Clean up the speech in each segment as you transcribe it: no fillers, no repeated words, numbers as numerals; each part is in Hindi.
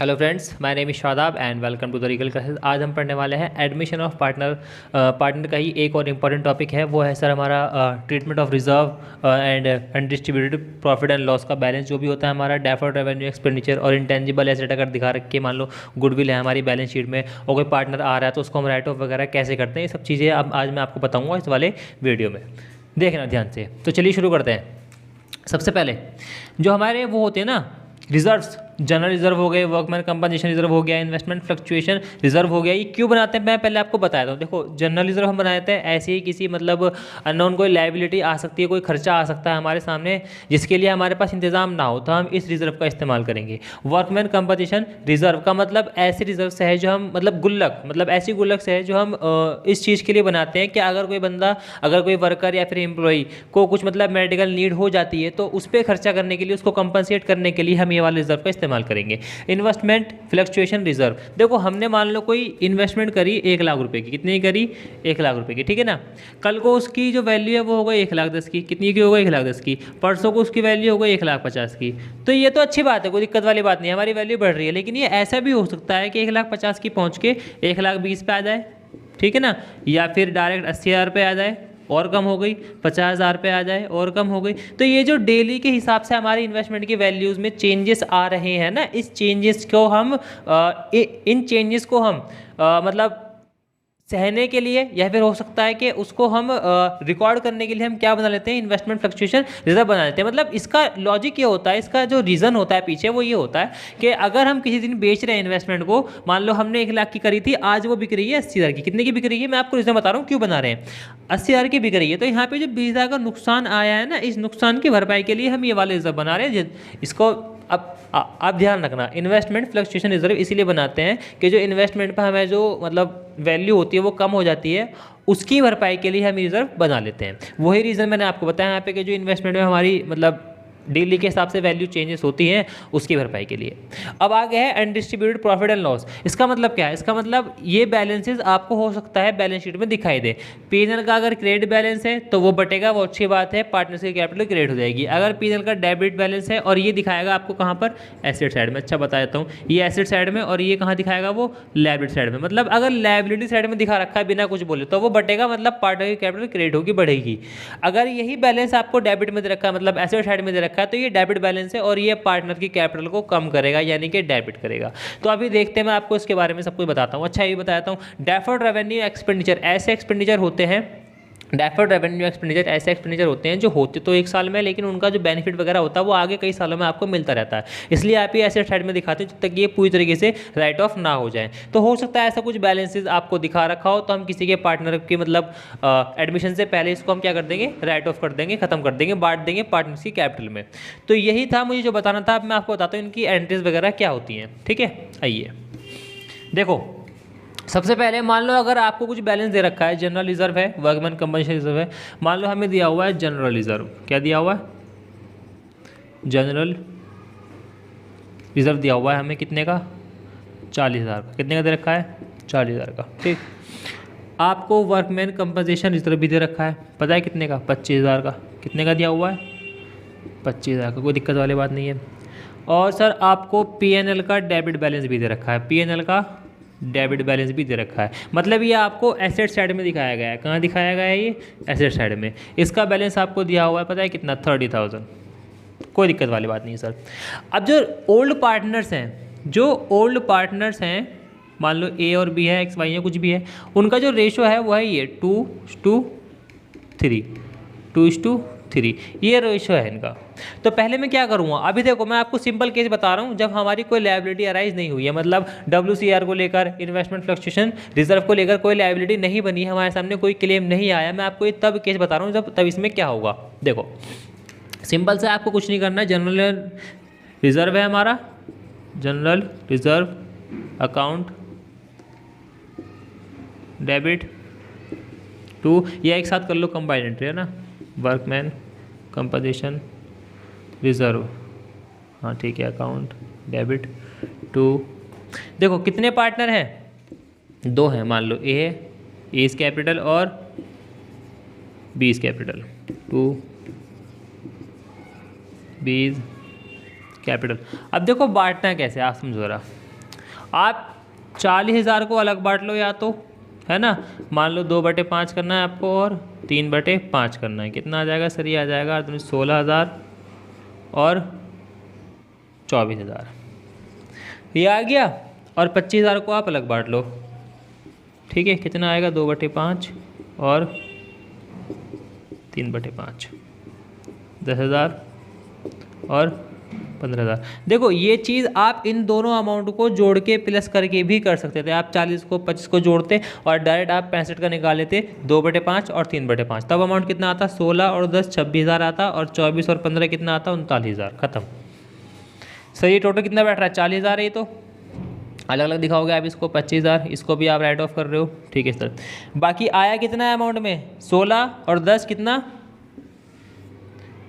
Hello friends, my name is Shadab and welcome to the Regal Classes. आज हम पढ़ने वाले हैं एडमिशन ऑफ पार्टनर का ही एक और इम्पॉर्टेंट टॉपिक है। वो है सर हमारा treatment of reserve and undistributed profit and loss का बैलेंस जो भी होता है हमारा, डेफर्ड रेवेन्यू, एक्सपेंडिचर और इंटेंजिबल एसेट अगर दिखा रखे, मान लो गुडविल है हमारी बैलेंस शीट में और कोई पार्टनर आ रहा है तो उसको हम राइट ऑफ वगैरह कैसे करते हैं, ये सब चीज़ें अब आज मैं आपको बताऊँगा इस वाले वीडियो में। देखना ध्यान से। तो चलिए शुरू करते हैं। सबसे पहले जो हमारे वो होते हैं ना रिजर्व्स, जनरल रिजर्व हो गए, वर्कमैन कंपनसेशन रिजर्व हो गया, इन्वेस्टमेंट फ्लक्चुएशन रिजर्व हो गया। ये क्यों बनाते हैं मैं पहले आपको बताया था। देखो, जनरल रिजर्व हम बनाते हैं ऐसे ही किसी मतलब अननोन कोई लायबिलिटी आ सकती है, कोई खर्चा आ सकता है हमारे सामने जिसके लिए हमारे पास इंतजाम ना हो, तो हम इस रिजर्व का इस्तेमाल करेंगे। वर्कमैन कंपनसेशन रिजर्व का मतलब ऐसे रिजर्व से है जो हम मतलब गुल्लक, मतलब ऐसी गुल्लक से है जो हम इस चीज़ के लिए बनाते हैं कि अगर कोई बंदा, अगर कोई वर्कर या फिर एम्प्लॉई को कुछ मतलब मेडिकल नीड हो जाती है तो उस पर खर्चा करने के लिए, उसको कंपनसेट करने के लिए हम ये वाले रिजर्व का इस्तेमाल करेंगे। इन्वेस्टमेंट फ्लक्चुएशन रिजर्व, देखो हमने मान लो कोई इन्वेस्टमेंट करी 1 लाख रुपए की, कितनी करी 1 लाख रुपए की, ठीक है ना। कल को उसकी जो वैल्यू है वो हो गई 1,10,000 की, कितनी की हो गई 1,10,000 की। परसों को उसकी वैल्यू हो गई 1,50,000 की। तो ये तो अच्छी बात है, कोई दिक्कत वाली बात नहीं, हमारी वैल्यू बढ़ रही है। लेकिन ये ऐसा भी हो सकता है कि 1,50,000 की पहुँच के 1,20,000 पे आ जाए, ठीक है ना, या फिर डायरेक्ट 80,000 पे आ जाए और कम हो गई, 50,000 पे आ जाए और कम हो गई। तो ये जो डेली के हिसाब से हमारी इन्वेस्टमेंट की वैल्यूज़ में चेंजेस आ रहे हैं ना, इस चेंजेस को हम इन चेंजेस को हम मतलब सहने के लिए या फिर हो सकता है कि उसको हम रिकॉर्ड करने के लिए हम क्या बना लेते हैं, इन्वेस्टमेंट फ्लक्चुएशन रिजर्व बना लेते हैं। मतलब इसका लॉजिक ये होता है, इसका जो रीज़न होता है पीछे वो ये होता है कि अगर हम किसी दिन बेच रहे हैं इन्वेस्टमेंट को, मान लो हमने 1 लाख की करी थी, आज वो बिक रही है 80,000 की। कितने की बिक रही है मैं आपको रीज़न बता रहा हूँ क्यों बना रहे हैं। 80,000 की बिक रही है तो यहाँ पे जो 20,000 का नुकसान आया है ना, इस नुकसान की भरपाई के लिए हम ये वाले रिजर्व बना रहे हैं। इसको अब आप ध्यान रखना, इन्वेस्टमेंट फ्लक्चुएशन रिजर्व इसीलिए बनाते हैं कि जो इन्वेस्टमेंट पर हमें जो मतलब वैल्यू होती है वो कम हो जाती है, उसकी भरपाई के लिए हम रिजर्व बना लेते हैं। वही रीज़न मैंने आपको बताया यहाँ पे कि जो इन्वेस्टमेंट में हमारी मतलब डेली के हिसाब से वैल्यू चेंजेस होती हैं उसकी भरपाई के लिए। अब आ गया है अनडिस्ट्रीब्यूटेड प्रॉफिट एंड लॉस। इसका मतलब क्या है, इसका मतलब ये बैलेंसेस आपको हो सकता है बैलेंस शीट में दिखाई दे। P&L का अगर क्रेडिट बैलेंस है तो वो बटेगा, वो अच्छी बात है, पार्टनर्स की कैपिटल क्रेडिट हो जाएगी। अगर P&L का डेबिट बैलेंस है और ये दिखाएगा आपको कहाँ पर, एसेट साइड में। अच्छा बता देता हूँ, ये एसेट साइड में और ये कहाँ दिखाएगा, वो लायबिलिटी साइड में। मतलब अगर लायबिलिटी साइड में दिखा रखा है बिना कुछ बोले तो वो बटेगा, मतलब पार्टनर की कैपिटल क्रेडिट होगी, बढ़ेगी। अगर यही बैलेंस आपको डेबिट में दे रखा है, मतलब एसेट साइड में दे रखा है, तो ये डेबिट बैलेंस है और ये पार्टनर की कैपिटल को कम करेगा, यानी कि डेबिट करेगा। तो अभी देखते हैं, मैं आपको इसके बारे में सब कुछ बताता हूँ। अच्छा ये बताता हूँ, डेफर्ड रेवेन्यू एक्सपेंडिचर, ऐसे एक्सपेंडिचर होते हैं, डेफर्ड रेवेन्यू एक्सपेंडिचर ऐसे एक्सपेंडिचर होते हैं जो होते तो 1 साल में, लेकिन उनका जो बेनिफिट वगैरह होता है वो आगे कई सालों में आपको मिलता रहता है। इसलिए आप ये ऐसे साइड में दिखाते हैं जब तक ये पूरी तरीके से राइट ऑफ ना हो जाए। तो हो सकता है ऐसा कुछ बैलेंसेस आपको दिखा रखा हो, तो हम किसी के पार्टनर की मतलब एडमिशन से पहले इसको हम क्या कर देंगे, राइट ऑफ कर देंगे, खत्म कर देंगे, बांट देंगे पार्टनर्स की कैपिटल में। तो यही था मुझे जो बताना था। अब मैं आपको बताता हूँ इनकी एंट्रीज वगैरह क्या होती हैं, ठीक है। आइए देखो, सबसे पहले मान लो अगर आपको कुछ बैलेंस दे रखा है, जनरल रिजर्व है, वर्कमैन कंपनसेशन रिजर्व है, मान लो हमें दिया हुआ है जनरल रिजर्व। क्या दिया हुआ है, जनरल रिजर्व दिया हुआ है हमें, कितने का, 40,000 का। कितने का दे रखा है, 40,000 का, ठीक। आपको वर्कमैन कंपनसेशन रिजर्व भी दे रखा है, पता है कितने का, 25,000 का। कितने का दिया हुआ है, 25,000 का, कोई दिक्कत वाली बात नहीं है। और सर आपको P&L का डेबिट बैलेंस भी दे रखा है, P&L का डेबिट बैलेंस भी दे रखा है। मतलब ये आपको एसेट साइड में दिखाया गया है। कहाँ दिखाया गया है, ये एसेट साइड में। इसका बैलेंस आपको दिया हुआ है, पता है कितना, 30,000। कोई दिक्कत वाली बात नहीं सर। अब जो ओल्ड पार्टनर्स हैं, जो ओल्ड पार्टनर्स हैं, मान लो A और B है, X Y है, कुछ भी है, उनका जो रेशो है वो है ये 2:3, 2:3, ये रेशो है इनका। तो पहले मैं क्या करूँगा, अभी देखो मैं आपको सिंपल केस बता रहा हूँ जब हमारी कोई लायबिलिटी अराइज नहीं हुई है, मतलब WCR को लेकर, इन्वेस्टमेंट फ्लक्चुएशन रिजर्व को लेकर कोई लायबिलिटी नहीं बनी है, हमारे सामने कोई क्लेम नहीं आया। मैं आपको ये तब केस बता रहा हूँ जब, तब इसमें क्या होगा। देखो सिंपल से आपको कुछ नहीं करना है, जनरल रिजर्व है हमारा, general reserve account debit to, या एक साथ कर लो कंबाइंड एंट्री है ना, वर्कमैन कंपनसेशन रिजर्व, हाँ ठीक है, अकाउंट डेबिट टू। देखो कितने पार्टनर हैं, 2 हैं, मान लो A है, A इज कैपिटल और B is capital, 2 B is capital. अब देखो बांटना कैसे, आप समझो रहा, आप 40,000 को अलग बांट लो, या तो है ना, मान लो 2/5 करना है आपको और 3/5 करना है। कितना आ जाएगा सर? ये आ जाएगा 16,000 और 24,000, ये आ गया। और 25,000 को आप अलग बांट लो, ठीक है। कितना आएगा? 2/5 और 3/5, 10,000 और 15,000। देखो ये चीज़ आप इन दोनों अमाउंट को जोड़ के प्लस करके भी कर सकते थे। आप 40 को 25 को जोड़ते और डायरेक्ट आप 65 का निकाल लेते 2/5 और 3/5, तब अमाउंट कितना आता? 16 और 10 26,000 आता, और 24 और 15 कितना आता? 39,000। खत्म। सर ये टोटल कितना बैठ रहा है? 40,000 है। ये तो अलग अलग दिखाओगे आप इसको, 25,000, इसको भी आप राइट ऑफ कर रहे हो, ठीक है सर। बाकी आया कितना है अमाउंट में? 16 और 10 कितना?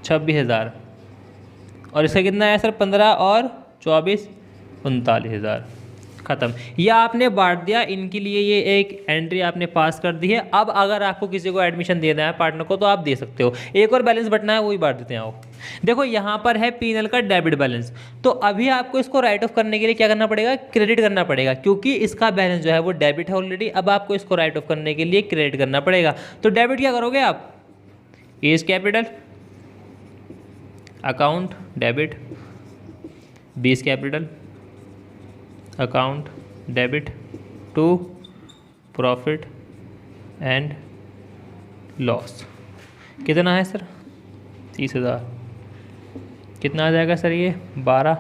26,000। और इसका कितना है सर? 15 और 24 39,000। ख़त्म। ये आपने बांट दिया इनके लिए, ये एक एंट्री आपने पास कर दी है। अब अगर आपको किसी को एडमिशन देना है पार्टनर को तो आप दे सकते हो। एक और बैलेंस बटना है, वही बांट देते हैं आओ। देखो यहाँ पर है P&L का डेबिट बैलेंस, तो अभी आपको इसको राइट ऑफ करने के लिए क्या करना पड़ेगा? क्रेडिट करना पड़ेगा, क्योंकि इसका बैलेंस जो है वो डेबिट है ऑलरेडी। अब आपको इसको राइट ऑफ करने के लिए क्रेडिट करना पड़ेगा। तो डेबिट क्या करोगे आप? एज कैपिटल, अकाउंट डेबिट, बीस capital, account debit to profit and loss. कितना है सर? 30,000। कितना आ जाएगा सर? ये 12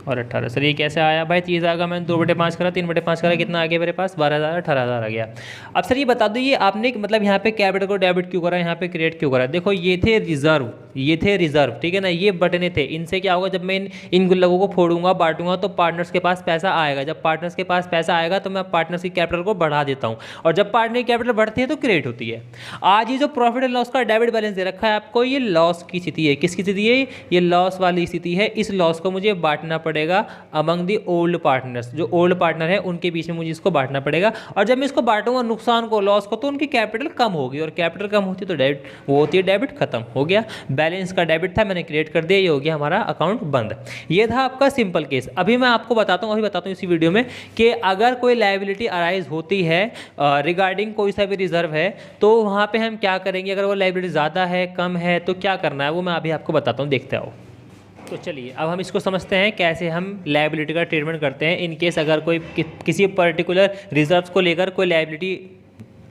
और 18। सर ये कैसे आया भाई? 30,000 का मैंने 2/5 करा, 3/5 करा, कितना आ गया मेरे पास? 12,000, 18,000 आ गया। अब सर ये बता दो, ये आपने मतलब यहाँ पे कैपिटल को डेबिट क्यों करा, यहाँ पे क्रेडिट क्यों करा? देखो ये थे रिजर्व, ये थे रिजर्व, ठीक है ना। ये बटने थे, इनसे क्या होगा? जब मैं इन गुल्लकों को फोड़ूंगा, बांटूंगा, तो पार्टनर्स के पास पैसा आएगा। जब पार्टनर्स के पास पैसा आएगा तो मैं पार्टनर्स की कैपिटल को बढ़ा देता हूँ, और जब पार्टनर की कैपिटल बढ़ती है तो क्रेडिट होती है। आज ये जो प्रॉफिट एंड लॉस का डेबिट बैलेंस दे रखा है आपको, ये लॉस की स्थिति है। किसकी स्थिति है? ये लॉस वाली स्थिति है। इस लॉस को मुझे बांटना पड़ेगा अमंग दी ओल्ड पार्टनर्स। जो ओल्ड पार्टनर है उनके बीच में मुझे इसको बांटना पड़ेगा, और जब मैं इसको बांटूंगा नुकसान को, लॉस को, तो उनकी कैपिटल कम होगी, और कैपिटल कम होती है तो डेबिट, वो होती है डेबिट। खत्म हो गया। बैलेंस का डेबिट था, मैंने क्रिएट कर दिया, ये हो गया हमारा अकाउंट बंद। ये था आपका सिंपल केस। अभी मैं आपको बताता हूँ इसी वीडियो में कि अगर कोई लायबिलिटी अराइज होती है रिगार्डिंग कोई सा भी रिजर्व है, तो वहाँ पे हम क्या करेंगे? अगर वो लायबिलिटी ज़्यादा है, कम है, तो क्या करना है वो मैं अभी आपको बताता हूँ, देखते आओ। तो चलिए अब हम इसको समझते हैं कैसे हम लायबिलिटी का ट्रीटमेंट करते हैं। इन केस अगर कोई किसी पर्टिकुलर रिजर्व्स को लेकर कोई लायबिलिटी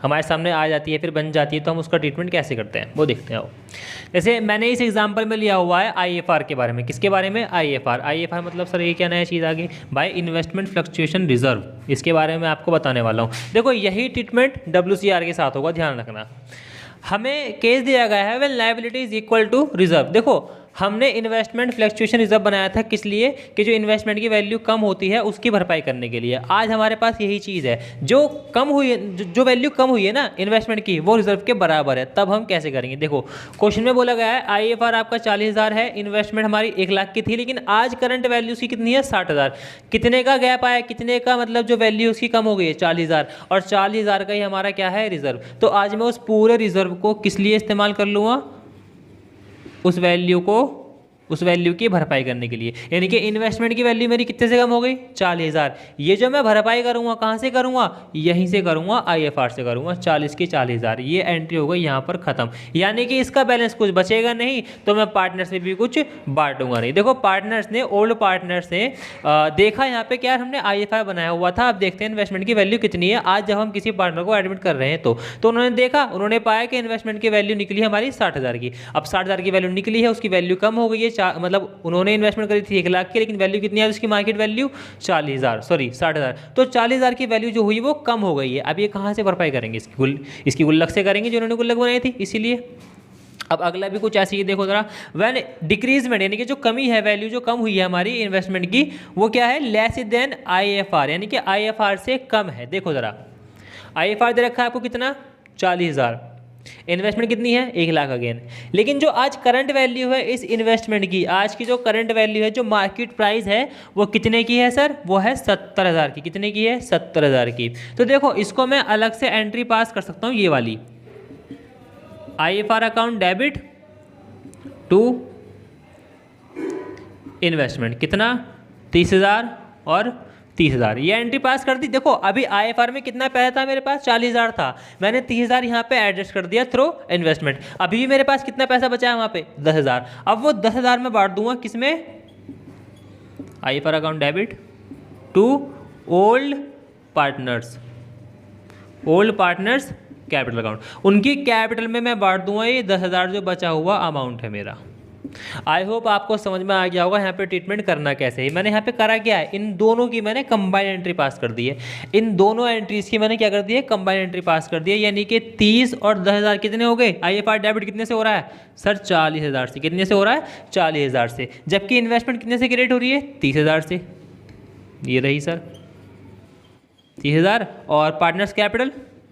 हमारे सामने आ जाती है, फिर बन जाती है, तो हम उसका ट्रीटमेंट कैसे करते हैं वो देखते हैं। जैसे मैंने इस एग्जांपल में लिया हुआ है IFR के बारे में। किसके बारे में? IFR मतलब सर ये क्या नया चीज़ आ गई भाई? Investment fluctuation reserve. इसके बारे में आपको बताने वाला हूँ। देखो यही ट्रीटमेंट WCR के साथ होगा, ध्यान रखना। हमें केस दिया गया है when liability is equal to reserve. देखो हमने इन्वेस्टमेंट फ्लक्चुएशन रिजर्व बनाया था किस लिए? कि जो इन्वेस्टमेंट की वैल्यू कम होती है उसकी भरपाई करने के लिए। आज हमारे पास यही चीज़ है, जो कम हुई है, जो वैल्यू कम हुई है ना इन्वेस्टमेंट की, वो रिजर्व के बराबर है। तब हम कैसे करेंगे? देखो क्वेश्चन में बोला गया है IFR आपका 40,000 है, इन्वेस्टमेंट हमारी 1 लाख की थी, लेकिन आज करंट वैल्यू उसकी कितनी है? 60,000। कितने का गैप आया? कितने का मतलब जो वैल्यू उसकी कम हो गई है? 40,000। और 40,000 का ही हमारा क्या है? रिजर्व। तो आज मैं उस पूरे रिजर्व को किस लिए इस्तेमाल कर लूँगा? उस वैल्यू की भरपाई करने के लिए। यानी कि इन्वेस्टमेंट की वैल्यू मेरी कितने से कम हो गई? 40,000। ये जो मैं भरपाई करूंगा कहाँ से करूंगा? यहीं से करूंगा, IFR से करूंगा। 40 की 40,000 ये एंट्री हो गई यहाँ पर खत्म। यानी कि इसका बैलेंस कुछ बचेगा नहीं, तो मैं पार्टनर से भी कुछ बांटूंगा नहीं। देखो पार्टनर्स ने, ओल्ड पार्टनर्स ने देखा यहाँ पे क्या हमने IFR बनाया हुआ था। अब देखते हैं इन्वेस्टमेंट की वैल्यू कितनी है। आज जब हम किसी पार्टनर को एडमिट कर रहे हैं तो उन्होंने देखा, उन्होंने पाया कि इन्वेस्टमेंट की वैल्यू निकली हमारी 60,000 की। अब 60,000 की वैल्यू निकली है, उसकी वैल्यू कम हो गई है। मतलब उन्होंने इन्वेस्टमेंट करी थी 1 लाख की, लेकिन वैल्यू कितनी है उसकी? Market value 60,000। तो 40,000 की वैल्यू जो हुई वो कम हो गई है। अब ये कहाँ से भरपाई करेंगे? इसकी गुल्लक से करेंगे, जो उन्होंने गुल्लक बनाई थी, इसीलिए। अब अगला भी कुछ ऐसी ही देखो जरा, व्हेन डिक्रीजमेंट यानी कि जो कमी है, वैल्यू जो कम हुई है हमारी इन्वेस्टमेंट की, वो क्या है? लेस देन IFR, यानी कि IFR से कम है। देखो जरा IFR दे रखा है आपको कितना? 40,000। इन्वेस्टमेंट कितनी है? 1 लाख अगेन। लेकिन जो आज करंट वैल्यू है इस इन्वेस्टमेंट की, आज की जो करंट वैल्यू है, जो मार्केट प्राइस है, वो कितने की है सर? वो है 70,000 की। कितने की है? 70,000 की। तो देखो इसको मैं अलग से एंट्री पास कर सकता हूँ, ये वाली IFR account debit to investment. कितना? 30,000 और 30,000, ये एंट्री पास कर दी। देखो अभी IFR में कितना पैसा था मेरे पास, 40,000 था, मैंने 30,000 यहाँ पे एडजस्ट कर दिया थ्रू इन्वेस्टमेंट। अभी भी मेरे पास कितना पैसा बचा है वहाँ पे, 10,000। अब वो 10,000 में बांट दूंगा किसमें, IFR account debit to old partners, old partners capital account, उनकी कैपिटल में मैं बांट दूंगा ये 10,000 जो बचा हुआ अमाउंट है मेरा। आई होप आपको समझ में आ गया होगा यहाँ पे ट्रीटमेंट करना कैसे है। मैंने यहाँ पे करा क्या है, इन दोनों की मैंने कंबाइंड एंट्री पास कर दी है, इन दोनों एंट्रीज की मैंने क्या कर दी है, कंबाइंड एंट्री पास कर दी है। यानी कि 30 और 10,000 कितने हो गए, IFR डेबिट कितने से हो रहा है सर, 40,000 से। कितने से हो रहा है, 40,000 से। जबकि इन्वेस्टमेंट कितने से क्रिएट हो रही है, 30,000 से। ये रही सर 30,000, और पार्टनर्स कैपिटल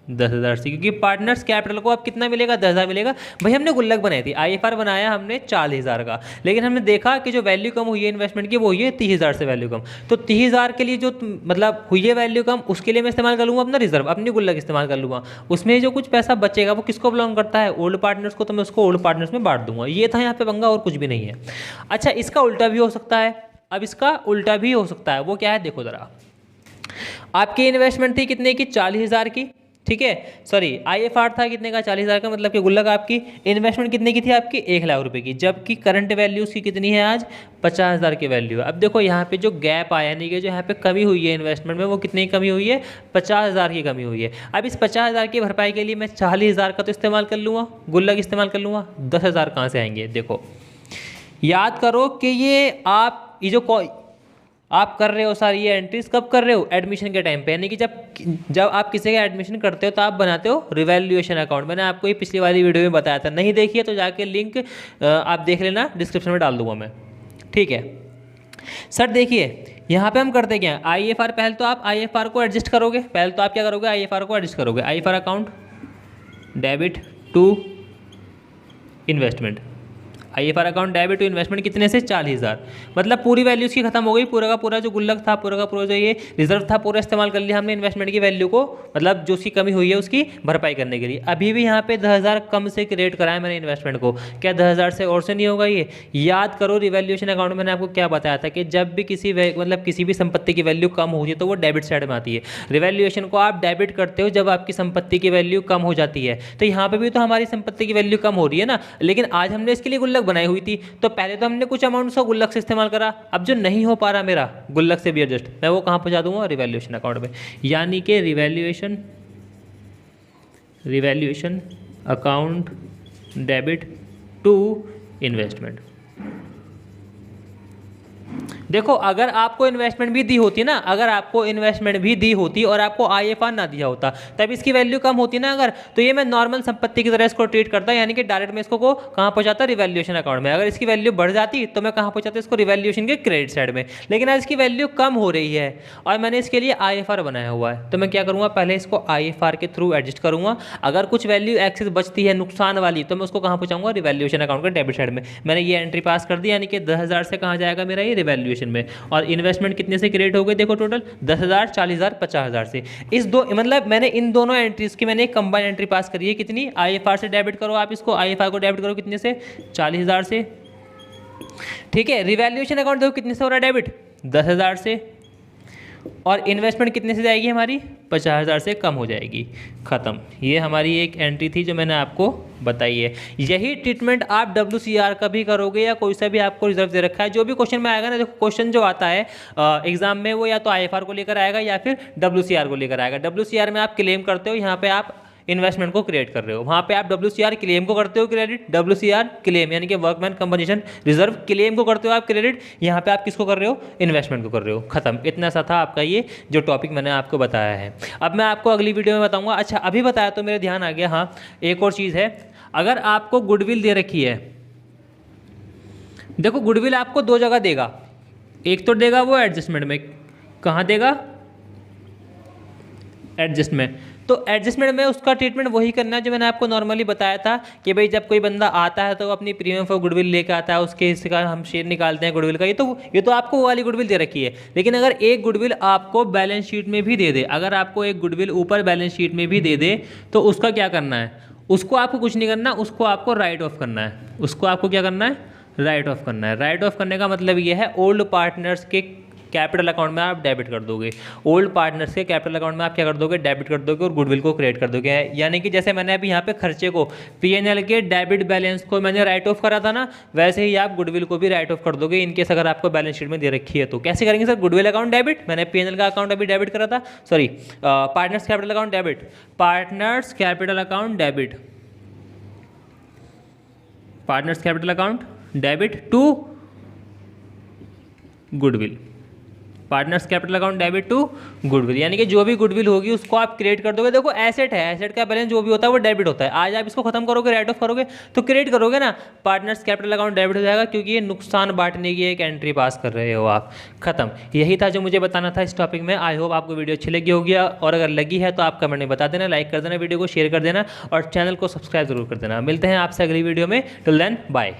10,000 से, क्योंकि पार्टनर्स कैपिटल को अब कितना मिलेगा, 10,000 मिलेगा। भाई हमने गुल्लक बनाई थी, IFR बनाया हमने 40,000 का, लेकिन हमने देखा कि जो वैल्यू कम हुई है इन्वेस्टमेंट की वो हुई है 30,000 से वैल्यू कम। तो 30,000 के लिए जो मतलब हुई है वैल्यू कम, उसके लिए मैं इस्तेमाल कर लूँगा अपना रिजर्व, अपनी गुल्लक इस्तेमाल कर लूँगा। उसमें जो कुछ पैसा बचेगा वो किसको बिलोंग करता है, ओल्ड पार्टनर्स को, तो मैं उसको ओल्ड पार्टनर्स में बांट दूंगा। ये था यहाँ पे पंगा, और कुछ भी नहीं है। अच्छा, इसका उल्टा भी हो सकता है। अब इसका उल्टा भी हो सकता है, वो क्या है देखो ज़रा। आपकी इन्वेस्टमेंट थी कितने की, 40,000 की, ठीक है, सॉरी IFR था कितने का, 40,000 का, मतलब कि गुल्लक आपकी इन्वेस्टमेंट कितने की थी आपकी, 1,00,000 रुपये की, जबकि करंट वैल्यू उसकी कितनी है आज, 50,000 की वैल्यू है। अब देखो यहाँ पे जो गैप आया, यानी कि जो यहाँ पे कमी हुई है इन्वेस्टमेंट में, वो कितनी कमी हुई है, 50,000 की कमी हुई है। अब इस 50,000 की भरपाई के लिए मैं 40,000 का तो इस्तेमाल कर लूँगा, गुल्लक इस्तेमाल कर लूँगा, 10,000 कहाँ से आएंगे। देखो याद करो कि ये जो आप कर रहे हो सारी ये एंट्रीज कब कर रहे हो, एडमिशन के टाइम पे, यानी कि जब आप किसी का एडमिशन करते हो तो आप बनाते हो रिवैल्यूएशन अकाउंट। मैंने आपको ये पिछली वाली वीडियो में बताया था, नहीं देखिए तो जाके लिंक आप देख लेना, डिस्क्रिप्शन में डाल दूंगा मैं, ठीक है। सर देखिए यहाँ पे हम करते क्या, IFR, पहले तो आप IFR को एडजस्ट करोगे, पहले तो आप क्या करोगे, IFR को एडजस्ट करोगे, IFR account debit to investment, IFR account debit to investment कितने से, 40,000, मतलब पूरी वैल्यू उसकी खत्म हो गई, पूरा का पूरा जो गुल्लक था, पूरा का पूरा जो ये रिजर्व था, पूरा इस्तेमाल कर लिया हमने इन्वेस्टमेंट की वैल्यू को, मतलब जो उसकी कमी हुई है उसकी भरपाई करने के लिए। अभी भी यहाँ पे 10,000 कम से क्रिएट कराया मैंने इन्वेस्टमेंट को, क्या 10,000 से और से नहीं होगा ये। याद करो रिवैल्यूएशन अकाउंट मैंने आपको क्या बताया था कि जब भी किसी भी संपत्ति की वैल्यू कम होती है तो वो डेबिट साइड में आती है। रिवैल्यूएशन को आप डेबिट करते हो जब आपकी संपत्ति की वैल्यू कम हो जाती है। तो यहाँ पे भी तो हमारी संपत्ति की वैल्यू कम हो रही है ना, लेकिन आज हमने इसके लिए गुल्लक बनाई हुई थी, तो पहले तो हमने कुछ अमाउंट को गुल्लक से इस्तेमाल करा। अब जो नहीं हो पा रहा मेरा गुल्लक से भी एडजस्ट, मैं वो कहाँ पहुँचा दूंगा, रिवैल्यूएशन अकाउंट में, यानी कि revaluation account debit to investment. देखो अगर आपको इन्वेस्टमेंट भी दी होती ना, अगर आपको इन्वेस्टमेंट भी दी होती और आपको IFR ना दिया होता, तब इसकी वैल्यू कम होती ना अगर, तो ये मैं नॉर्मल संपत्ति की तरह इसको ट्रीट करता, यानी कि डायरेक्ट में इसको को कहाँ पहुँचाता, रिवैल्यूएशन अकाउंट में। अगर इसकी वैल्यू बढ़ जाती तो मैं कहाँ पहुँचाता, इसको रिवैल्यूएशन के क्रेडिट साइड में। लेकिन आज इसकी वैल्यू कम हो रही है और मैंने इसके लिए IFR बनाया हुआ है, तो मैं क्या करूँगा, पहले इसको IFR के थ्रू एडजस्ट करूँगा। अगर कुछ वैल्यू एक्सेस बचती है नुकसान वाली, तो मैं उसको कहाँ पहुँचाऊँगा, रिवैल्यूएशन अकाउंट के डेबिट साइड में। मैंने ये एंट्री पास कर दी, यानी कि 10,000 से कहाँ जाएगा मेरा ये, रिवैल्यूएशन में। और इन्वेस्टमेंट कितने से क्रिएट हो गए, देखो टोटल 10,000, 40,000, 50,000 से। इस दो मतलब मैंने इन दोनों एंट्रीज की मैंने एक कंबाइंड एंट्री पास करी है, कितनी, IFR से डेबिट करो, आप इसको IFR को डेबिट करो कितने से, 40,000 से, ठीक है। रिवैल्यूएशन अकाउंट देखो कितने से हो रहा है डेबिट, 10,000 से, और इन्वेस्टमेंट कितने से जाएगी हमारी, 50,000 से कम हो जाएगी, ख़त्म। ये हमारी एक एंट्री थी जो मैंने आपको बताई है। यही ट्रीटमेंट आप WCR का भी करोगे या कोई सा भी आपको रिजर्व दे रखा है, जो भी क्वेश्चन में आएगा ना, देखो क्वेश्चन जो आता है एग्जाम में वो या तो IFR को लेकर आएगा या फिर WCR को लेकर आएगा। WCR में आप क्लेम करते हो, यहाँ पे आप इन्वेस्टमेंट को क्रिएट कर रहे हो, वहाँ पे आप WCR क्लेम को करते हो क्रेडिट, WCR क्लेम यानी कि वर्कमैन कंपनसेशन रिजर्व क्लेम को करते हो आप क्रेडिट, यहाँ पे आप किसको कर रहे हो, इन्वेस्टमेंट को कर रहे हो, खत्म। इतना सा था आपका ये जो टॉपिक मैंने आपको बताया है। अब मैं आपको अगली वीडियो में बताऊँगा। अच्छा अभी बताया तो मेरे ध्यान आ गया, हाँ एक और चीज़ है, अगर आपको गुडविल दे रखी है, देखो गुडविल आपको दो जगह देगा, एक तो देगा वो एडजस्टमेंट में, कहाँ देगा, एडजस्ट में। तो एडजस्टमेंट में उसका ट्रीटमेंट वही करना है जो मैंने आपको नॉर्मली बताया था कि भाई जब कोई बंदा आता है तो अपनी प्रीमियम फॉर गुडविल लेकर आता है, उसके हिस्से का हम शेयर निकालते हैं गुडविल का। ये तो आपको वो वाली गुडविल दे रखी है। लेकिन अगर एक गुडविल आपको बैलेंस शीट में भी दे दे, अगर आपको एक गुडविल ऊपर बैलेंस शीट में भी दे दे, तो उसका क्या करना है, उसको आपको कुछ नहीं करना, उसको आपको राइट ऑफ करना है। उसको आपको क्या करना है, राइट ऑफ करना है। राइट ऑफ करने का मतलब ये है ओल्ड पार्टनर्स के कैपिटल अकाउंट में आप डेबिट कर दोगे। ओल्ड पार्टनर्स के कैपिटल अकाउंट में आप क्या कर दोगे, डेबिट कर दोगे और गुडविल को क्रिएट कर दोगे। यानी कि जैसे मैंने अभी यहाँ पे खर्चे को P&L के डेबिट बैलेंस को मैंने राइट ऑफ करा था ना, वैसे ही आप गुडविल को भी राइट ऑफ कर दोगे इनकेस अगर आपको बैलेंस शीट में दे रखी है तो। कैसे करेंगे सर, गुडविल अकाउंट डेबिट, मैंने P&L का अकाउंट अभी डेबिट करा था, sorry partners capital account debit, partners capital account debit, partners capital account debit to goodwill, partners capital account debit to goodwill. यानी कि जो भी गुडविल होगी उसको आप क्रिएट कर दोगे। देखो एसेट है, एसेट का बैलेंस जो भी होता है वो डेबिट होता है। आज आप इसको खत्म करोगे, राइट ऑफ करोगे तो क्रिएट करोगे ना, पार्टनर्स कैपिटल अकाउंट डेबिट हो जाएगा, क्योंकि ये नुकसान बांटने की एक एंट्री पास कर रहे हो आप। खत्म, यही था जो मुझे बताना था इस टॉपिक में। आई होप आपको वीडियो अच्छी लगी होगी, और अगर लगी है तो आप कमेंट में बता देना, लाइक कर देना, वीडियो को शेयर कर देना और चैनल को सब्सक्राइब जरूर कर देना। मिलते हैं आपसे अगली वीडियो में, टिल देन बाय।